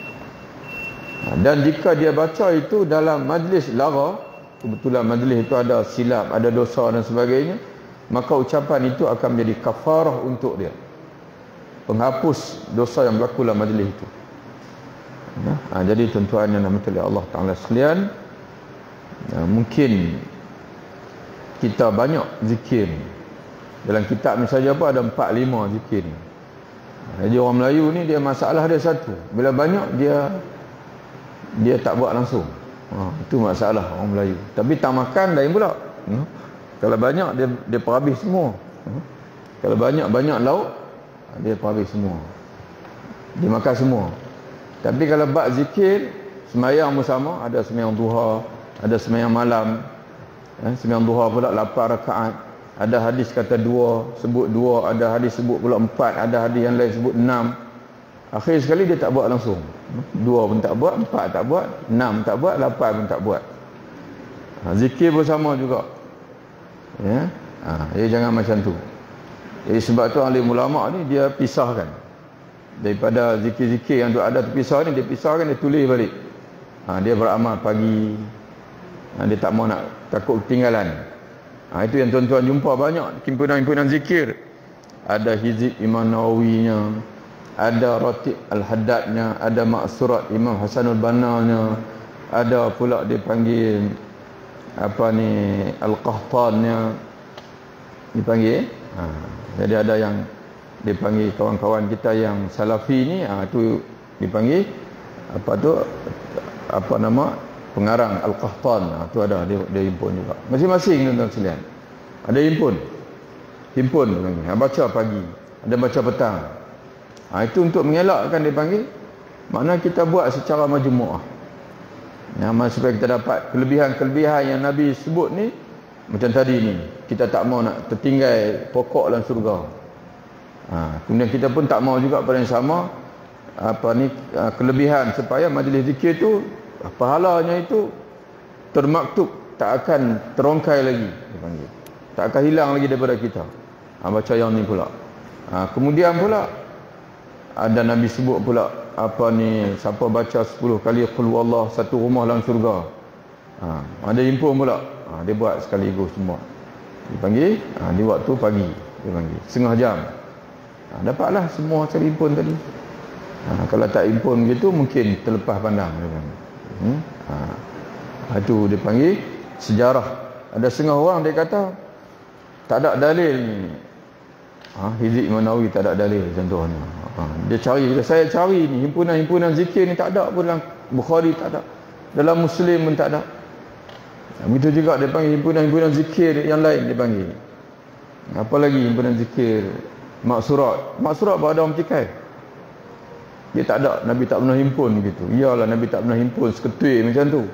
Dan jika dia baca itu dalam majlis lara, kebetulan majlis itu ada silap, ada dosa dan sebagainya, maka ucapan itu akan menjadi kafarah untuk dia, penghapus dosa yang berlaku dalam majlis itu. Jadi tuan-tuan yang dirahmati oleh Allah Ta'ala sekalian, mungkin kita banyak zikir dalam kitab ni saja apa ada 4-5 zikir ni. Jadi orang Melayu ni dia masalah dia satu, bila banyak dia tak buat langsung. Itu masalah orang Melayu. Tapi tak makan lain pula. Kalau banyak dia perhabis semua. Kalau banyak lauk, dia perhabis semua, dia makan semua. Tapi kalau bab zikir, semayang bersama, ada semayang duha, ada semayang malam, semayang duha pula 8 rakaat, ada hadis kata 2, sebut 2, ada hadis sebut pula 4, ada hadis yang lain sebut 6. Akhir sekali dia tak buat langsung. 2 pun tak buat, 4 tak buat, 6 tak buat, 8 pun tak buat. Zikir bersama juga. Ya, jangan macam tu. Jadi sebab tu alim ulama ni dia pisahkan. Daripada zikir-zikir yang ada terpisah ni, dia pisahkan, dia tulis balik. Dia beramal pagi. Dia tak mau nak, takut ketinggalan. Itu yang tuan-tuan jumpa banyak himpunan-himpunan zikir. Ada Hizib Imam Nawawinya, ada Ratib Al-Haddadnya, ada Maksurat Imam Hasanul Banna-nya, ada pula dipanggil Al-Qahtannya dipanggil. Jadi ada yang dipanggil kawan-kawan kita yang salafi ni, tu dipanggil pengarang Al-Qahtan. Tu ada dia himpun juga. Masing-masing tuan-tuan sekalian ada himpun baca pagi, ada baca petang. Itu untuk mengelakkan dia panggil, makna kita buat secara majmu'ah. Supaya kita dapat kelebihan-kelebihan yang Nabi sebut ni. Macam tadi ni, kita tak mau nak tertinggal pokok dalam surga. Kemudian kita pun tak mau juga pada yang sama kelebihan, supaya majlis zikir tu pahalanya itu termaktub, tak akan terongkai lagi dipanggil, tak akan hilang lagi daripada kita. Baca yang ni pula. Kemudian pula ada Nabi sebut pula siapa baca 10 kali qul huwallah, satu rumah dalam surga. Ada himpun pula, dia buat sekaligus semua dipanggil. Di waktu pagi dia panggil setengah jam, dapatlah semua cari himpun tadi. Kalau tak himpun gitu mungkin terlepas pandang dia panggil. Itu dia panggil sejarah. Ada setengah orang dia kata tak ada dalil ni. Hizib Imam Nawawi tak ada dalil contohnya. Dia cari, saya cari ni himpunan-himpunan zikir ni tak ada pun, dalam Bukhari tak ada, dalam Muslim pun tak ada. Begitu juga dia panggil himpunan-himpunan zikir yang lain dia panggil. Apa lagi himpunan zikir Maksurat berada orang cikai. Dia tak ada, Nabi tak pernah himpun gitu. Iyalah Nabi tak pernah himpun seketui macam tu.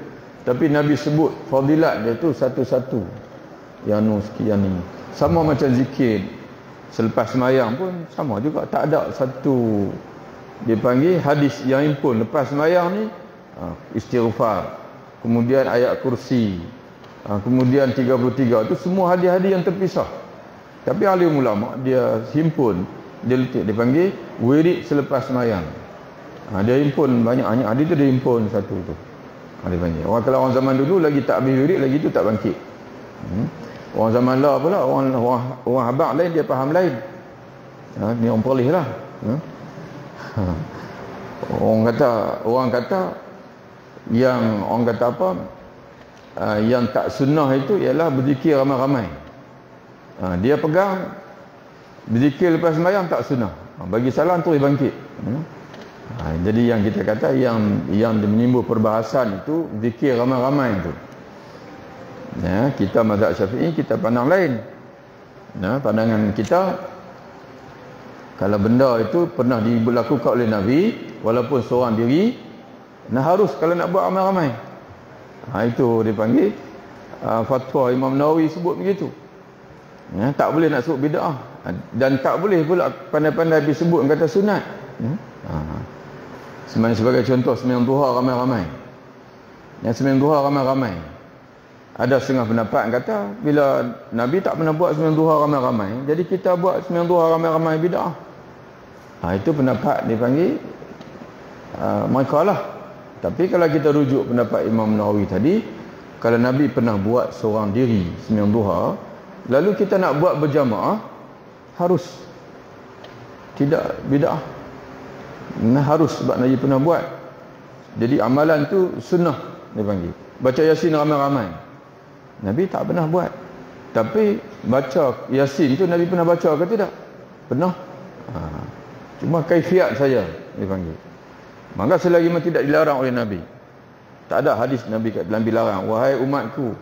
Tapi Nabi sebut fadilat dia tu satu-satu. Yang sekian ni. Sama macam zikir selepas semayang pun sama juga, tak ada satu dia panggil hadis yang himpun. Lepas semayang ni istighfar, kemudian ayat kursi, kemudian 33, tu semua hadis-hadis yang terpisah. Tapi alim ulama dia himpun, dia letak, dia panggil wirid selepas semayang. Dia himpun banyak hadis tu, dia himpun satu tu. Dia panggil. Kalau orang zaman dulu lagi tak habis wirid lagi tu tak bangkit. Orang zaman lah pula, orang habaq lain, dia faham lain. Ni orang perlis lah. Orang kata yang orang kata apa, yang tak sunnah itu ialah berzikir ramai-ramai. Dia pegang berzikir lepas sembahyang tak sunnah. Bagi salam terus bangkit. Jadi yang kita kata yang menimbul perbahasan itu zikir ramai-ramai itu. Kita mazhab Syafi'i kita pandang lain. Pandangan kita Kalau benda itu pernah dilakukan oleh Nabi walaupun seorang diri, harus kalau nak buat ramai-ramai. Itu dipanggil fatwa Imam Nawawi sebut begitu. Tak boleh nak sebut bid'ah, dan tak boleh pula pandai-pandai disebut kata sunat. Sebagai contoh, sembahyang duha ramai-ramai. Yang sembahyang duha ramai-ramai, ada setengah pendapat kata bila Nabi tak pernah buat sembahyang duha ramai-ramai, jadi kita buat sembahyang duha ramai-ramai bid'ah. Itu pendapat dipanggil mereka lah. Tapi kalau kita rujuk pendapat Imam Nawawi tadi, kalau Nabi pernah buat seorang diri sembahyang duha, lalu kita nak buat berjamaah, harus. Tidak bid'ah. Harus sebab Nabi pernah buat. Jadi amalan tu sunnah dipanggil. Baca Yasin ramai-ramai, Nabi tak pernah buat. Tapi baca Yasin tu Nabi pernah baca ke tidak? Pernah. Cuma kaifiat saja dipanggil. Maka selagi tidak dilarang oleh Nabi, tak ada hadis Nabi dalam dilarang, wahai umatku,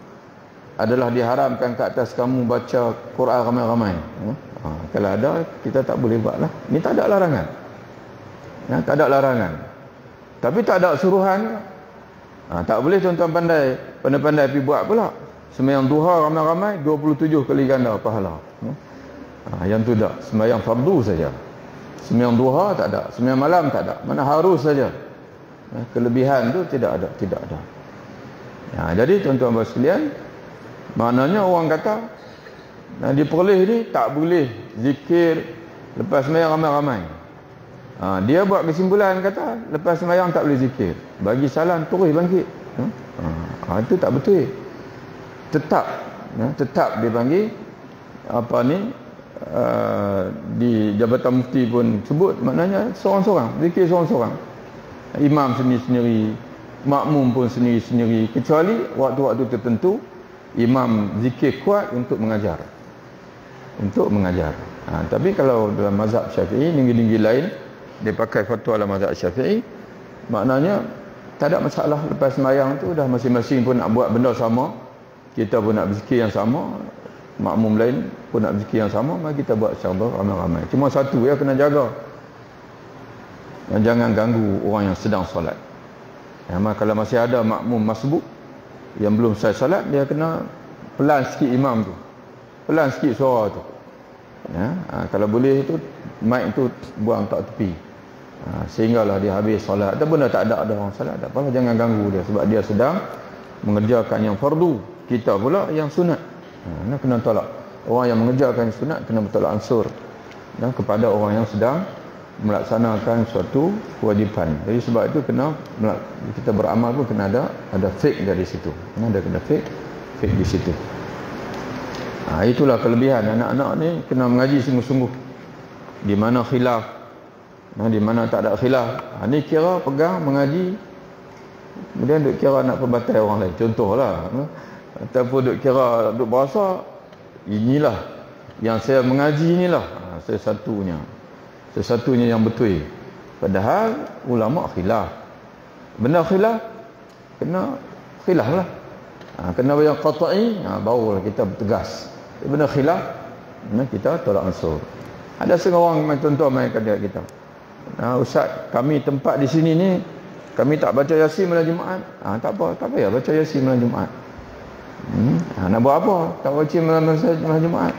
adalah diharamkan ke atas kamu baca Quran ramai-ramai. Kalau ada, kita tak boleh buat lah. Ini tak ada larangan. Tak ada larangan. Tapi tak ada suruhan. Tak boleh tuan-tuan pandai-pandai pergi buat pula. Sembahyang duha ramai-ramai 27 kali ganda pahala. Yang tu tak. Sembahyang fardu saja. Sembahyang duha tak ada, sembahyang malam tak ada. Mana harus saja. Kelebihan tu tidak ada. Jadi tuan-tuan baru sekalian, maknanya orang kata diperoleh ni tak boleh zikir lepas sembahyang ramai-ramai. Dia buat kesimpulan kata lepas sembahyang tak boleh zikir. Bagi salam terus bangkit. Itu tak betul. Tetap dipanggil apa ni, di Jabatan Mufti pun sebut, maknanya seorang-seorang, zikir seorang-seorang. Imam sendiri-sendiri, makmum pun sendiri-sendiri, kecuali waktu-waktu tertentu imam zikir kuat untuk mengajar. Tapi kalau dalam mazhab Syafi'i, negeri-negeri lain dia pakai fatwa dalam mazhab Syafi'i, maknanya tak ada masalah. Lepas sembahyang tu dah masing-masing pun nak buat benda sama, kita pun nak berzikir yang sama, makmum lain pun nak berzikir yang sama, mari kita buat secara ramai-ramai. Cuma satu ya, kena jaga, jangan ganggu orang yang sedang solat. Kalau masih ada makmum masbuk yang belum selesai solat, dia kena pelan sikit imam tu, pelan sikit suara tu. Kalau boleh tu mic tu buang tak tepi, sehinggalah dia habis solat. Ataupun dah tak ada orang solat, tak apa, jangan ganggu dia, sebab dia sedang mengerjakan yang fardu, kita pula yang sunat. Kena tolak. Orang yang mengerjakan sunat kena bertolak ansur kepada orang yang sedang melaksanakan suatu kewajipan. Jadi sebab itu kita beramal pun kena ada fake dari situ. Kena fake di situ. Itulah kelebihan anak-anak ni, kena mengaji sungguh-sungguh. Di mana khilaf, di mana tak ada khilaf. Ni kira pegang mengaji, kemudian duk kira nak perbatai orang lain. Contohlah. Ataupun duk kira duk berasa, inilah yang saya mengaji, inilah sesatunya yang betul. Padahal ulama khilaf. Benda khilaf kena khilaf lah. Kena yang qata'i, barulah kita bertegas. Benda khilaf, kita tolak ansur. Ada setengah orang contoh main kata kita, ustaz, kami tempat di sini ni, kami tak baca Yasin malam Jumaat. Tak payah baca Yasin malam Jumaat. Nak buat apa? Tak baca malam Jumaat.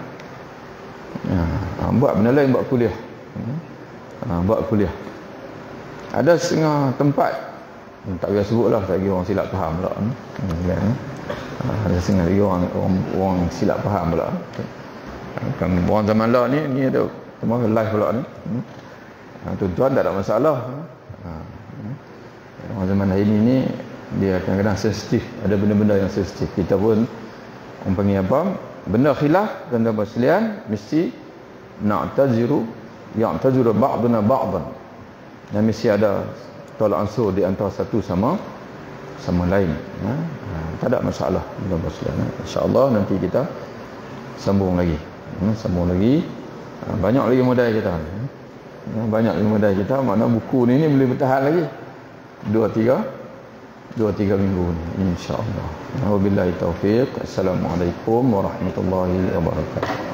Buat benda lain, buat kuliah. Buat kuliah. Ada setengah tempat, tak payah sebutlah, tak kira orang silap faham pula. Ada setengah lagi orang silap faham pula. Orang zaman lah ni ada termasuk live pula ni. Tuan-tuan tak ada masalah. Orang zaman hari ni dia kadang-kadang sensitif, ada benda-benda yang sensitif. Kita pun panggil apa, benda khilaf dan berselian, mesti na'taziru ba'duna ba'dan, dan mesti ada tolak ansur di antara satu sama lain. Tak ada masalah benda berselian. InsyaAllah nanti kita sambung lagi. Banyak lagi modal kita. Makna buku ni boleh bertahan lagi 2-3 minggu ni, insya-Allah. Wabillahi taufiq. Assalamualaikum warahmatullahi wabarakatuh.